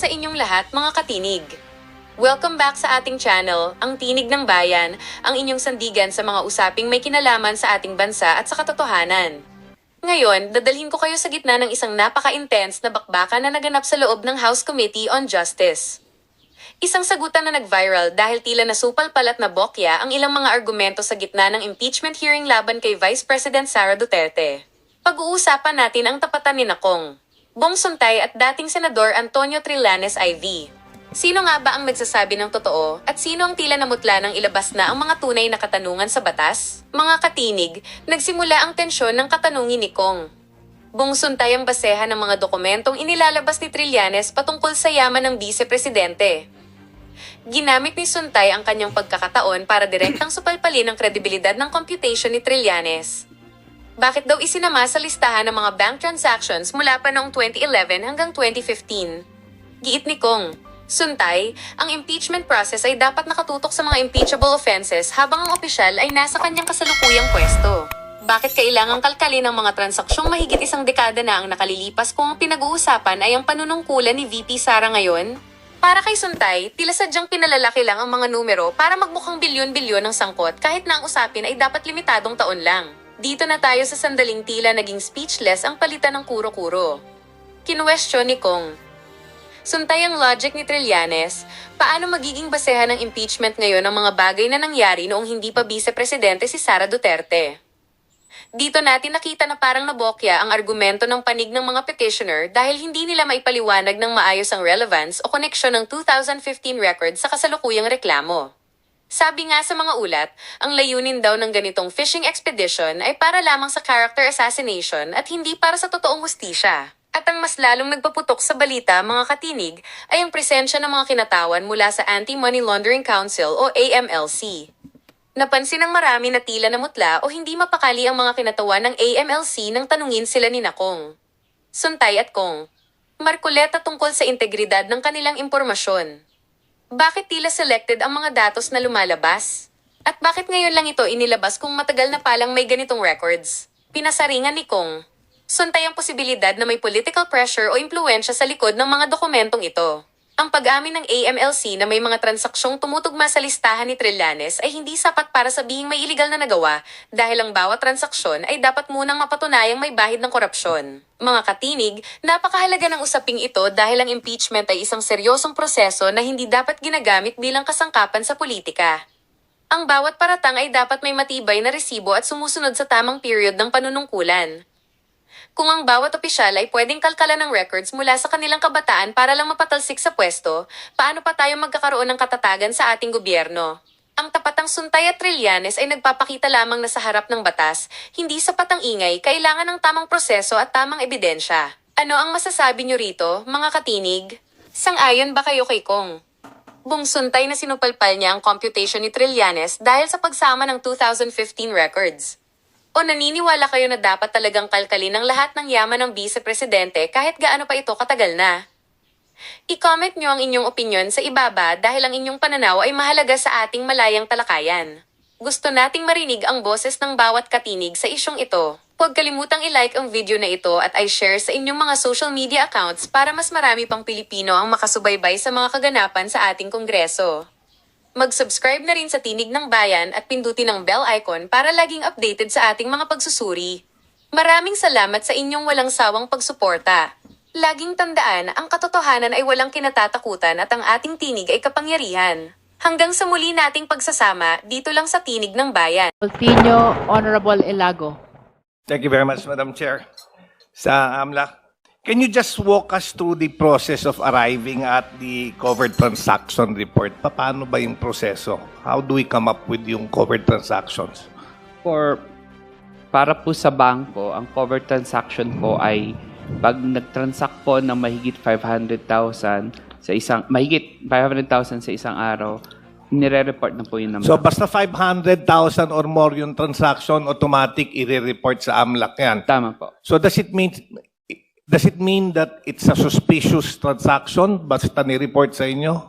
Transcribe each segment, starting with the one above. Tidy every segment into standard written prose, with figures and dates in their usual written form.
sa inyong lahat mga katinig. Welcome back sa ating channel, ang Tinig ng Bayan, ang inyong sandigan sa mga usaping may kinalaman sa ating bansa at sa katotohanan. Ngayon, dadalhin ko kayo sa gitna ng isang napaka-intense na bakbakan na naganap sa loob ng House Committee on Justice. Isang sagutan na nag-viral dahil tila nasupal-palat na bokya ang ilang mga argumento sa gitna ng impeachment hearing laban kay Vice President Sara Duterte. Pag-uusapan natin ang tapatan ni Kong Bong Suntay at dating Senador Antonio Trillanes IV. Sino nga ba ang nagsasabi ng totoo at sino ang tila namutla ng ilabas na ang mga tunay na katanungan sa batas? Mga katinig, nagsimula ang tensyon ng katanungin ni Kong Bong Suntay ang basehan ng mga dokumentong inilalabas ni Trillanes patungkol sa yaman ng Vice-Presidente. Ginamit ni Suntay ang kanyang pagkakataon para direktang supalpalin ang kredibilidad ng computation ni Trillanes. Bakit daw isinama sa listahan ng mga bank transactions mula pa noong 2011 hanggang 2015? Giit ni Kong Suntay, ang impeachment process ay dapat nakatutok sa mga impeachable offenses habang ang opisyal ay nasa kanyang kasalukuyang pwesto. Bakit kailangang kalkalin ang mga transaksyong mahigit isang dekada na ang nakalilipas kung ang pinag-uusapan ay ang panunungkulan ni VP Sara ngayon? Para kay Suntay, tila sadyang pinalalaki lang ang mga numero para magmukhang bilyon-bilyon ng sangkot kahit na ang usapin ay dapat limitadong taon lang. Dito na tayo sa sandaling tila naging speechless ang palitan ng kuro-kuro. Kinuwestiyon ni Kong Suntay ang logic ni Trillanes, paano magiging basehan ng impeachment ngayon ang mga bagay na nangyari noong hindi pa Vice-Presidente si Sara Duterte? Dito natin nakita na parang nabokya ang argumento ng panig ng mga petitioner dahil hindi nila maipaliwanag ng maayos ang relevance o koneksyon ng 2015 record sa kasalukuyang reklamo. Sabi nga sa mga ulat, ang layunin daw ng ganitong fishing expedition ay para lamang sa character assassination at hindi para sa totoong hustisya. At ang mas lalong nagpaputok sa balita, mga katinig, ay ang presensya ng mga kinatawan mula sa Anti-Money Laundering Council o AMLC. Napansin ng marami na tila namutla o hindi mapakali ang mga kinatawan ng AMLC nang tanungin sila ni Kong Suntay at Kong Marcoleta tungkol sa integridad ng kanilang impormasyon. Bakit tila selected ang mga datos na lumalabas? At bakit ngayon lang ito inilabas kung matagal na palang may ganitong records? Pinasaringan ni Kong Suntay ang posibilidad na may political pressure o impluensya sa likod ng mga dokumentong ito. Ang pag-amin ng AMLC na may mga transaksyong tumutugma sa listahan ni Trillanes ay hindi sapat para sabihing may iligal na nagawa dahil ang bawat transaksyon ay dapat munang mapatunayang may bahid ng korupsyon. Mga katinig, napakahalaga ng usaping ito dahil ang impeachment ay isang seryosong proseso na hindi dapat ginagamit bilang kasangkapan sa politika. Ang bawat paratang ay dapat may matibay na resibo at sumusunod sa tamang period ng panunungkulan. Kung ang bawat opisyal ay pwedeng kalkalan ng records mula sa kanilang kabataan para lang mapatalsik sa pwesto, paano pa tayo magkakaroon ng katatagan sa ating gobyerno? Ang tapatang Suntay at Trillanes ay nagpapakita lamang na sa harap ng batas, hindi sapat ang ingay, kailangan ng tamang proseso at tamang ebidensya. Ano ang masasabi nyo rito, mga katinig? Sang-ayon ba kayo kay Kong Bong Suntay na sinupalpal niya ang computation ni Trillanes dahil sa pagsama ng 2015 records? O naniniwala kayo na dapat talagang kalkalin ang lahat ng yaman ng Vice-Presidente kahit gaano pa ito katagal na? I-comment nyo ang inyong opinyon sa ibaba dahil ang inyong pananaw ay mahalaga sa ating malayang talakayan. Gusto nating marinig ang boses ng bawat katinig sa isyong ito. Huwag kalimutang i-like ang video na ito at i-share sa inyong mga social media accounts para mas marami pang Pilipino ang makasubaybay sa mga kaganapan sa ating Kongreso. Mag-subscribe na rin sa Tinig ng Bayan at pindutin ang bell icon para laging updated sa ating mga pagsusuri. Maraming salamat sa inyong walang sawang pagsuporta. Laging tandaan, ang katotohanan ay walang kinatatakutan at ang ating tinig ay kapangyarihan. Hanggang sa muli nating pagsasama, dito lang sa Tinig ng Bayan. Continue, Honorable Elago. Thank you very much, Madam Chair. Sa AMLAC, can you just walk us through the process of arriving at the covered transaction report? Paano ba yung proseso? How do we come up with yung covered transactions? Para po sa bangko, ang covered transaction po ay pag nag-transact po ng mahigit 500,000 sa isang araw, nire-report na po yun naman. So basta 500,000 or more yung transaction, automatic i-report sa AMLAC yan. Tama po. So does it mean that it's a suspicious transaction basta ni-report sa inyo?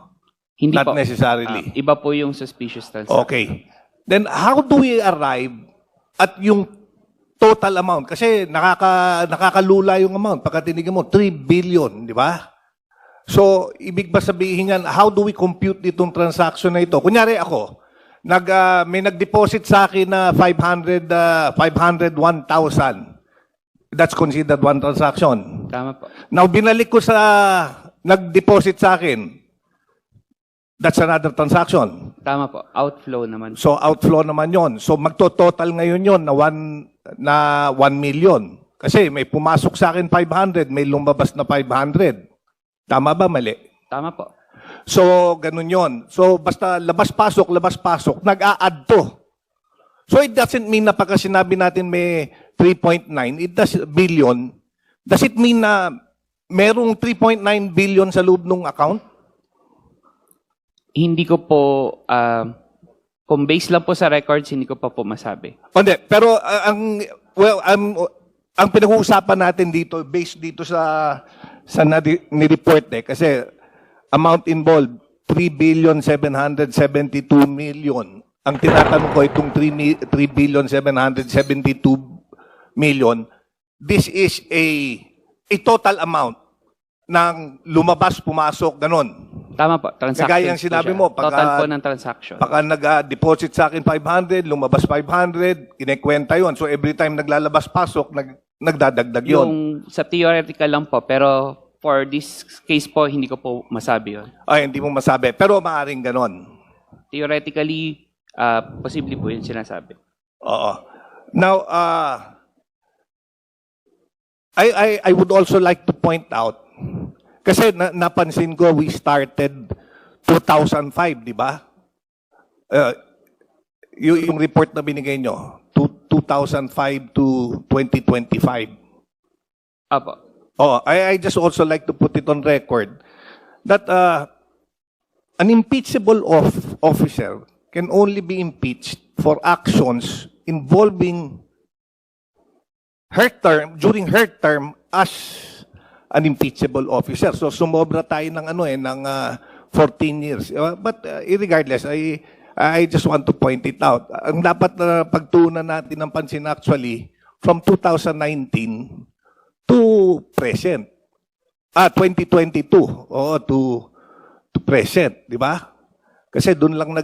Hindi Not po. necessarily. Iba po yung suspicious transaction. Okay. Then how do we arrive at yung total amount? Kasi nakakalula yung amount. Pagka tinignan mo, 3 billion, di ba? So, ibig ba sabihin yan, how do we compute itong transaction na ito? Kunyari ako, may nag-deposit sa akin na 501,000. That's considered one transaction. Tama po. Now, binalik ko sa nag-deposit sa akin. That's another transaction. Tama po. Outflow naman. So, outflow naman yon. So, magto-total ngayon yon na 1 million. Kasi may pumasok sa akin 500, may lumabas na 500. Tama ba? Mali? Tama po. So, ganun yon. So, basta labas-pasok, nag-a-add to. So, it doesn't mean na pagka sinabi natin may 3.9, billion, does it mean na merong 3.9 billion sa loob ng account? Hindi ko po, kung base lang po sa records, hindi ko pa po masabi. O hindi, pero ang pinag-uusapan natin dito, based dito sa ni-report kasi amount involved, 3,772,000,000. Ang tinatanong ko itong 3,772,000,000, this is a total amount ng lumabas, pumasok, ganon. Tama po. Transaction. Kagaya ang sinabi mo, total po ng transaction. Baka nag-deposit sa akin 500, lumabas 500, kinekwenta yon. So every time naglalabas-pasok, nagdadagdag yon. Yung sa theoretical lang po, pero for this case po, hindi ko po masabi yun. Ay, hindi mo masabi. Pero maaaring ganon. Theoretically, posible po yun sinasabi. Oo. Now, I would also like to point out, kasi napansin ko, we started 2005, di ba? Yung report na binigay nyo, 2005 to 2025. Apo. Oh, I just also like to put it on record that an impeachable officer can only be impeached for actions involving during her term as an impeachable officer. So sumobra tayo ng 14 years. But regardless, I just want to point it out. Ang dapat na pagtuunan natin ng pansin actually from 2019 to present. 2022 to present, di ba? Kasi doon lang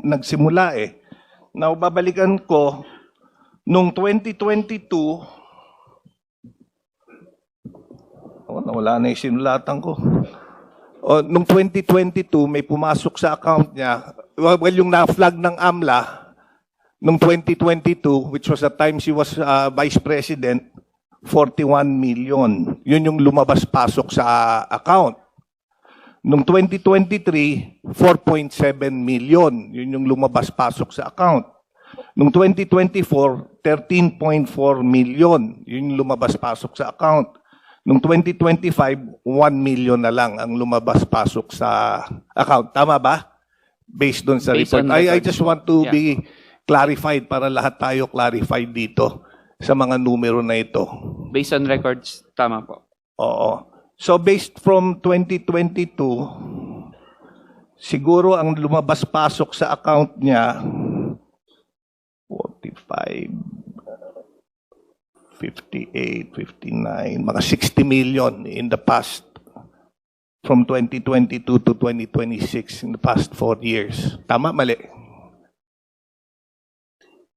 nagsimula eh. Now, babalikan ko, nung 2022, nawala na yung sinulatan ko. Nung 2022, may pumasok sa account niya. Well, yung na-flag ng AMLA, nung 2022, which was the time she was Vice President, 41 million. Yun yung lumabas-pasok sa account. Nung 2023, 4.7 million. Yun yung lumabas-pasok sa account. Nung 2024, 13.4 million. Yun yung lumabas-pasok sa account. Nung 2025, 1 million na lang ang lumabas-pasok sa account. Tama ba? Based on sa Based report. on I records. just want to be clarified para lahat tayo clarified dito sa mga numero na ito. Based on records, tama po. Oo. So based from 2022, siguro ang lumabas-pasok sa account niya, 45, 58, 59, mga 60 million in the past, from 2022 to 2026, in the past 4 years. Tama, mali?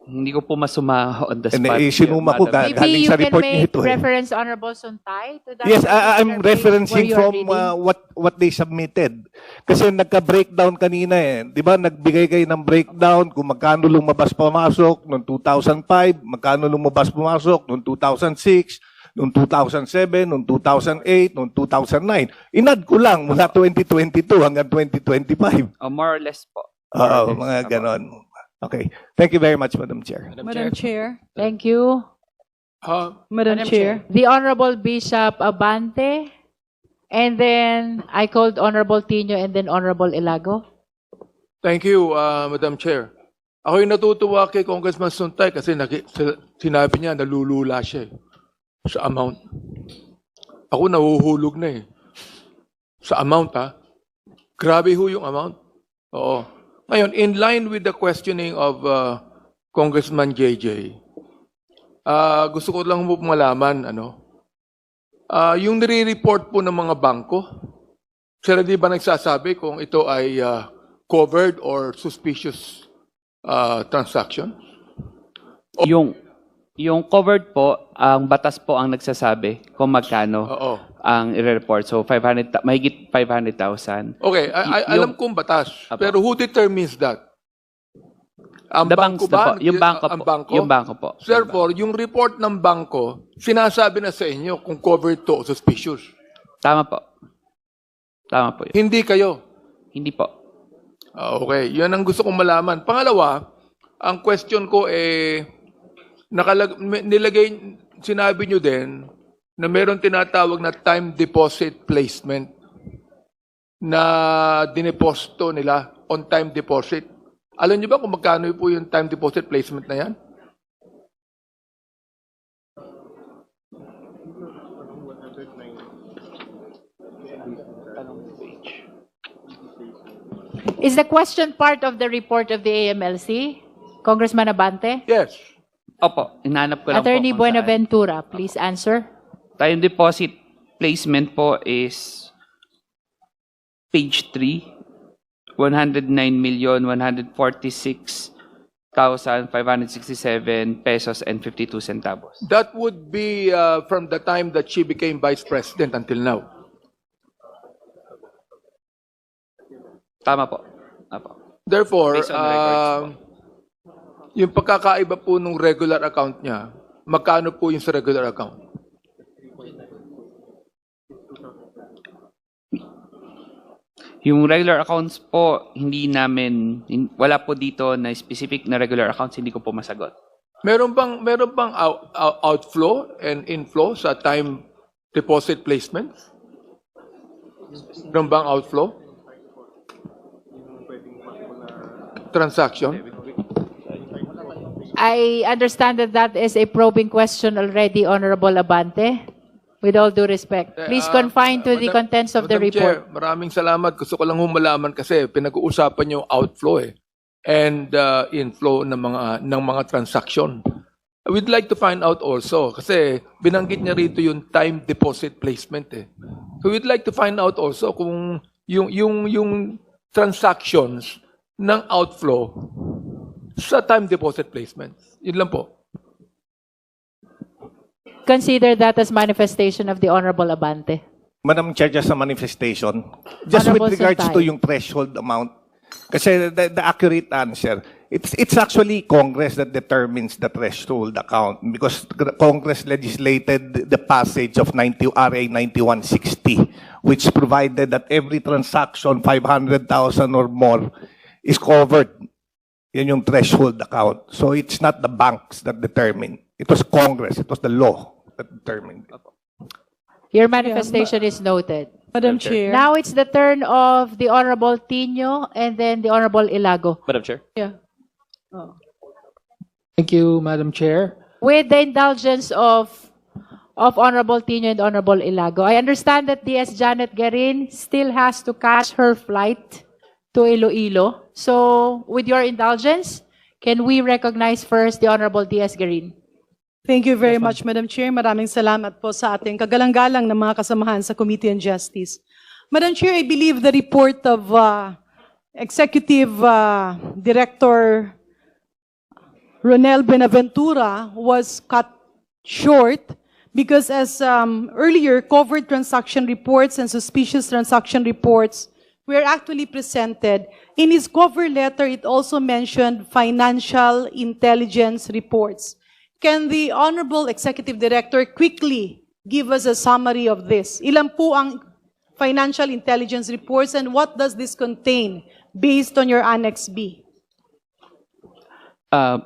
Hindi ko po masuma on the And, spot. sinuma ko Madam. galing Maybe you sa can report niyo make ito, eh. reference, Honorable Suntay, to that. Yes, I'm particular referencing page where you are from reading. what they submitted. Kasi nagka-breakdown kanina eh. Di ba, nagbigay kayo ng breakdown kung magkano lumabas-pumasok noong 2005, magkano lumabas-pumasok noong 2006, noong 2007, noong 2008, noong 2009. Inad ko lang mula 2022 hanggang 2025. More or less po. Oo, mga ganon. Okay. Thank you very much, Madam Chair. Madam Chair. Thank you. Madam Madam Chair. The Honorable Bishop Abante, and then I called Honorable Tino, and then Honorable Ilago. Thank you, Madam Chair. Ako'y natutuwa kay Congressman Suntay kasi sinabi niya nalulula siya sa amount. Ako nahuhulog na eh. Sa amount ha. Grabe ho yung amount. Oo. Ngayon, in line with the questioning of Congressman JJ, gusto ko lang mo malaman, yung nire-report po ng mga bangko, Sila di ba nagsasabi kung ito ay covered or suspicious transaction? Yung covered po, ang batas po ang nagsasabi kung magkano Oo. ang i-report. So, mahigit 500,000. Okay, alam kong batas. Apo. Pero who determines that? Ang The bangko banks na ba? po. Yung bangko Ang po. bangko? Yung bangko po. Therefore, yung report ng bangko, sinasabi na sa inyo kung covered to o suspicious. Tama po. Tama po yun. Hindi kayo. Hindi po. Okay, yun ang gusto kong malaman. Pangalawa, ang question ko sinabi nyo din na meron tinatawag na time deposit placement na dineposito nila on time deposit. Alam nyo ba kung magkano po yung time deposit placement na yan? Is the question part of the report of the AMLC? Congressman Abante? Yes. Opo, inanap ko lang Attorney po. kung saan. Buenaventura, please answer. Time deposit placement po is page 3, 109,146,567 pesos and 52 centavos. That would be from the time that she became vice president until now. Tama po. Apo. Therefore, Based on records yung pagkakaiba po nung regular account niya, magkano po yung sa regular account? Yung regular accounts po, wala po dito na specific na regular accounts, hindi ko po masagot. Meron bang outflow and inflow sa time deposit placements? Meron bang outflow? Transaction? I understand that that is a probing question already, Honorable Abante. With all due respect, please confine to the contents of the Madam report. Chair, maraming salamat. Gusto ko lang humalaman kasi pinag-uusapan yung outflow and inflow ng mga transaction. I would like to find out also kasi binanggit niya rito yung time deposit placement So we'd like to find out also kung yung transactions ng outflow sa time deposit placements. Yun lang po. Consider that as manifestation of the Honorable Abante. Madam Chair, just a manifestation. Just Honorable with regards Santay. to yung threshold amount, kasi the accurate answer, it's actually Congress that determines the threshold account because Congress legislated the passage of RA 9160, which provided that every transaction 500,000 or more is covered. Yun yung threshold account. So it's not the banks that determine. It was Congress. It was the law that determined it. Your manifestation is noted. Madam Chair. Now it's the turn of the Honorable Tino and then the Honorable Ilago. Madam Chair. Yeah. Thank you, Madam Chair. With the indulgence of Honorable Tino and Honorable Ilago, I understand that DS Janet Garin still has to catch her flight to Iloilo. So, with your indulgence, can we recognize first the Honorable DS Garin? Thank you very much, Madam Chair. Maraming salamat po sa ating kagalang-galang ng mga kasamahan sa Committee on Justice. Madam Chair, I believe the report of Executive Director Ronel Benaventura was cut short because as earlier, covered transaction reports and suspicious transaction reports were actually presented. In his cover letter, it also mentioned financial intelligence reports. Can the Honorable Executive Director quickly give us a summary of this? Ilan po ang financial intelligence reports and what does this contain based on your Annex B?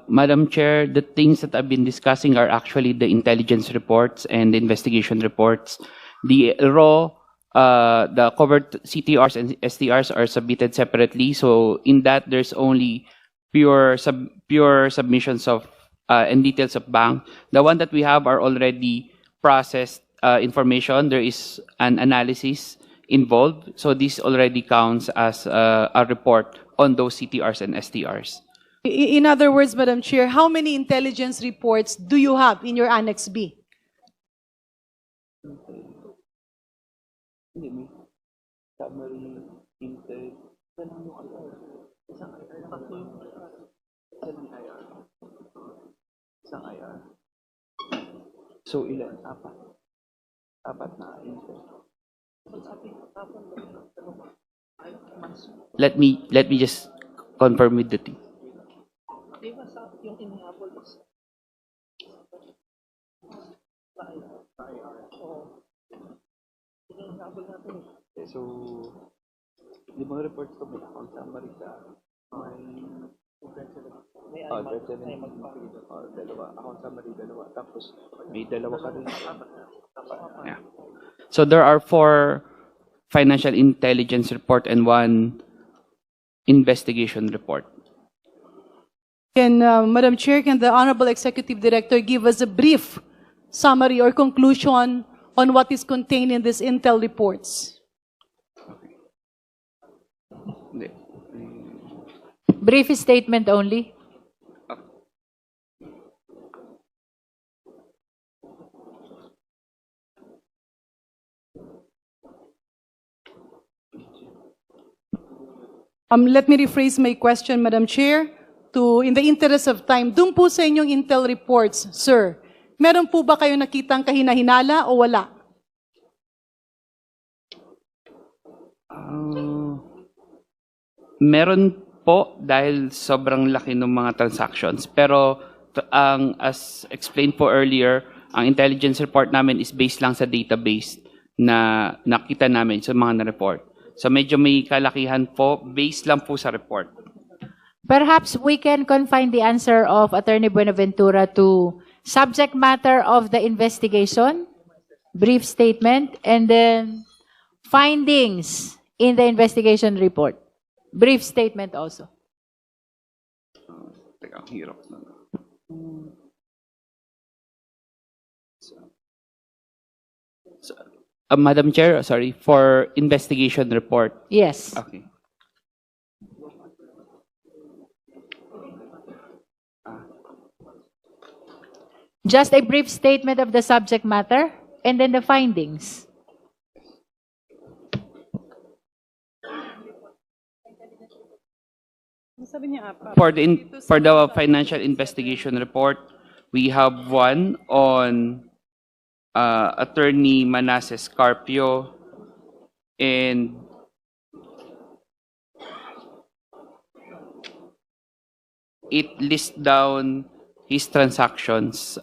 Madam Chair, the things that I've been discussing are actually the intelligence reports and the investigation reports. The raw, the covered CTRs and STRs are submitted separately. So in that, there's only pure submissions of and details of bank. The one that we have are already processed information. There is an analysis involved. So this already counts as a report on those CTRs and STRs. In other words, Madam Chair, how many intelligence reports do you have in your Annex B? Summary, intake, isang IR. Isang IR, tatlo yung IR. Isang IR. So, ilan? Apat. Apat na intake. Let me just confirm with the team. So, limang reports ko may account summary ka, dalawa, account summary, dalawa, tapos may dalawa ka rin. Yeah. So there are 4 financial intelligence report and 1 investigation report. Madam Chair, can the Honorable Executive Director give us a brief summary or conclusion on what is contained in these intel reports? Hindi. Brief statement only. Let me rephrase my question, Madam Chair, in the interest of time. Doon po sa inyong intel reports, sir, meron po ba kayo nakitang kahinahinala o wala? Meron po dahil sobrang laki ng mga transactions. Pero as explained po earlier, ang intelligence report namin is based lang sa database na nakita namin sa mga na-report. So medyo may kalakihan po, based lang po sa report. Perhaps we can confine the answer of Attorney Buenaventura to subject matter of the investigation, brief statement, and then findings in the investigation report. Brief statement also. Teka, ang hirap na. Madam Chair, sorry, for investigation report. Yes. Okay. Just a brief statement of the subject matter and then the findings. For the financial investigation report, we have one on Attorney Manasseh Carpio, and it lists down his transactions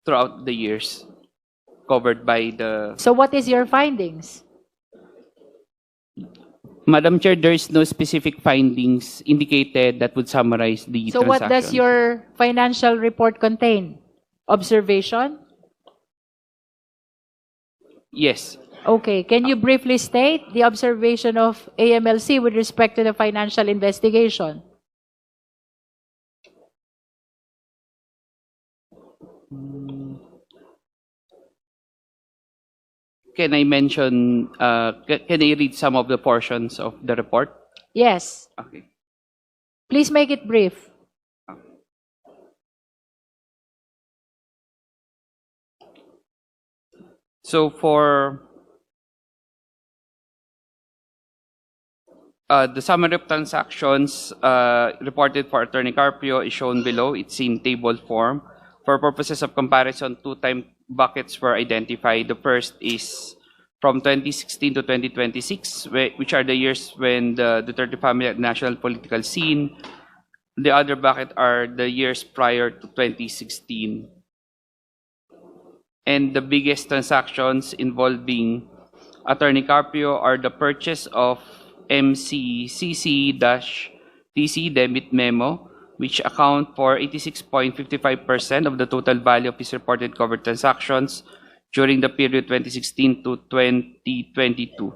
throughout the years covered by the... So what is your findings? Madam Chair, there is no specific findings indicated that would summarize the So what does transaction. your financial report contain? Observation? Yes. Okay. Can you briefly state the observation of AMLC with respect to the financial investigation? Can I mention, can I read some of the portions of the report? Yes. Okay. Please make it brief. So for the summary of transactions reported for Attorney Carpio is shown below. It's in table form. For purposes of comparison, 2 time buckets were identified. The first is from 2016 to 2026, which are the years when the Duterte family had national political scene. The other bucket are the years prior to 2016. And the biggest transactions involving Attorney Carpio are the purchase of MCCC-TC debit memo, which account for 86.55% of the total value of his reported covered transactions during the period 2016 to 2022.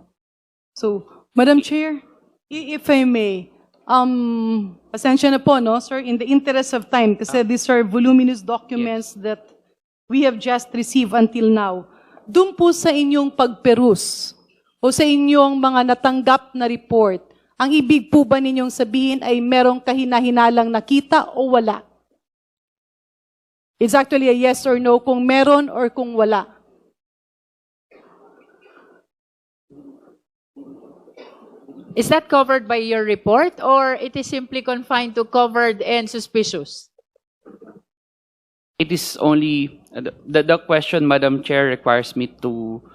So, Madam Chair, if I may, pasensya na po, no, sir, in the interest of time, kasi these are voluminous documents that we have just received until now. Doon po sa inyong pagperus o sa inyong mga natanggap na report, ang ibig po ba ninyong sabihin ay merong kahinahinalang nakita o wala? It's actually a yes or no kung meron or kung wala. Is that covered by your report, or it is simply confined to covered and suspicious? It is only the question, Madam Chair, requires me to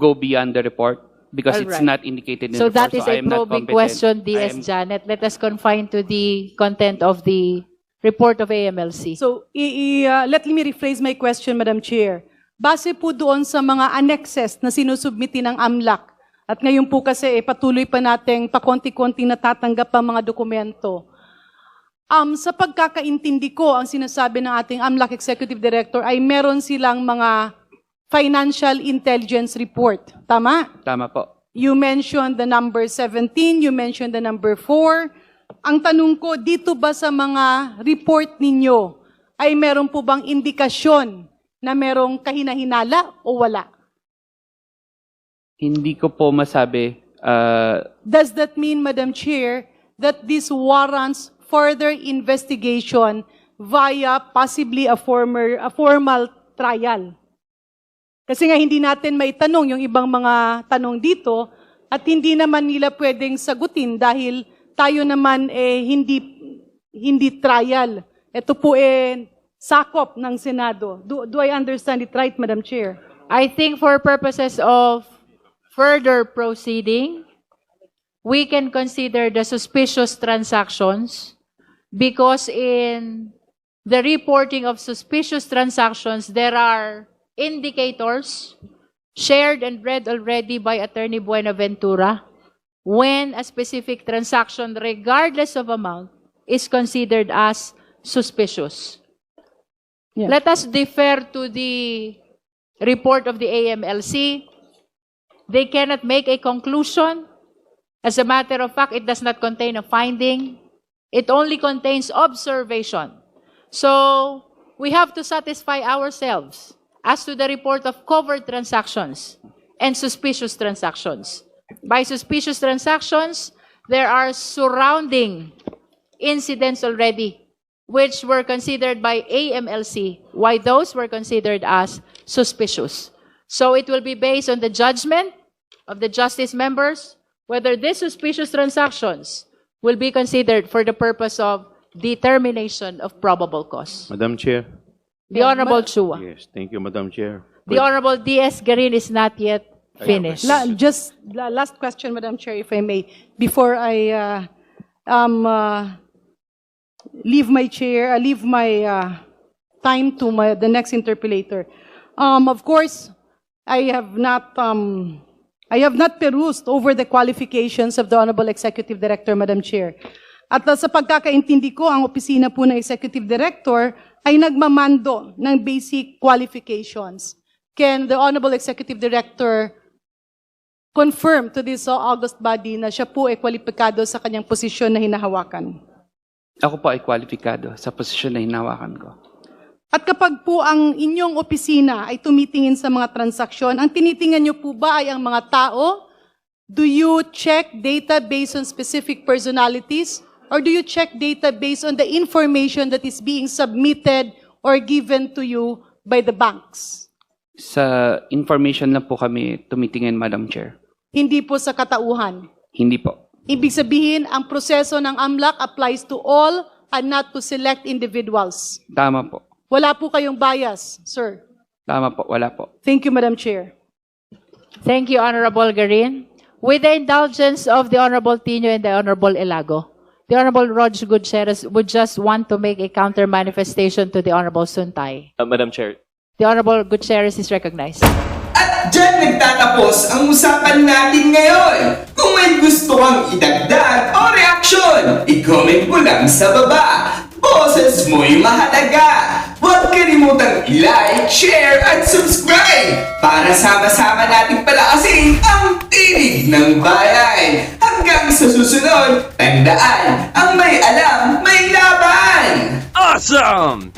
go beyond the report because it's Alright. not indicated in So the report. that is I a am not probing competent. question, I DS am- Janet. Let us confine to the content of the report of AMLC. So, let me rephrase my question, Madam Chair. Base po doon sa mga annexes na sinusubmiti ng AMLAC, at ngayon po kasi patuloy pa nating pakonti-konti natatanggap ang mga dokumento. Sa pagkakaintindi ko, ang sinasabi ng ating AMLAC Executive Director ay meron silang mga financial intelligence report. Tama? Tama po. You mentioned the number 17, you mentioned the number 4. Ang tanong ko, dito ba sa mga report ninyo ay meron po bang indikasyon na merong kahinahinala o wala? Hindi ko po masabi. Does that mean, Madam Chair, that this warrants further investigation via possibly a formal trial? Kasi nga hindi natin may tanong yung ibang mga tanong dito at hindi naman nila pwedeng sagutin dahil tayo naman hindi trial. Ito po sakop ng Senado. Do I understand it right, Madam Chair? I think for purposes of further proceeding, we can consider the suspicious transactions because in the reporting of suspicious transactions, there are indicators shared and read already by Attorney Buenaventura when a specific transaction, regardless of amount, is considered as suspicious. Yeah. Let us defer to the report of the AMLC. They cannot make a conclusion. As a matter of fact, it does not contain a finding. It only contains observation. So, we have to satisfy ourselves as to the report of covered transactions and suspicious transactions. By suspicious transactions, there are surrounding incidents already which were considered by AMLC, why those were considered as suspicious. So it will be based on the judgment of the justice members whether these suspicious transactions will be considered for the purpose of determination of probable cause. Madam Chair. The Honorable Chua. Yes, thank you, Madam Chair. The Honorable D.S. Garin is not yet finished. Last question, Madam Chair, if I may, before I leave my chair, leave my time to the next interpellator. Of course, I have not perused over the qualifications of the Honorable Executive Director, Madam Chair. At sa pagkakaintindi ko, ang opisina po ng Executive Director ay nagmamando ng basic qualifications. Can the Honorable Executive Director confirm to this August body na siya po ay kwalipikado sa kanyang posisyon na hinahawakan? Ako po ay kwalipikado sa posisyon na hinawakan ko. At kapag po ang inyong opisina ay tumitingin sa mga transaksyon, ang tinitingnan niyo po ba ay ang mga tao? Do you check data based on specific personalities? Or do you check data based on the information that is being submitted or given to you by the banks? Sa information lang po kami tumitingin, Madam Chair. Hindi po sa katauhan. Hindi po. Ibig sabihin, ang proseso ng AMLAC applies to all and not to select individuals. Tama po. Wala po kayong bias, sir. Tama po. Wala po. Thank you, Madam Chair. Thank you, Honorable Garin. With the indulgence of the Honorable Tino and the Honorable Elago, the Honorable Roger Gutierrez would just want to make a counter manifestation to the Honorable Suntay. Madam Chair. The Honorable Gutierrez is recognized. At dyan nagtatapos ang usapan natin ngayon. Kung may gusto kang idagdag o reaksyon, i-comment mo lang sa baba. Boses mo'y mahalaga. Huwag kalimutang i-like, share, at subscribe para sama-sama nating palakasin ang tinig ng bayan. Hanggang sa susunod, tandaan, ang may alam, may laban! Awesome!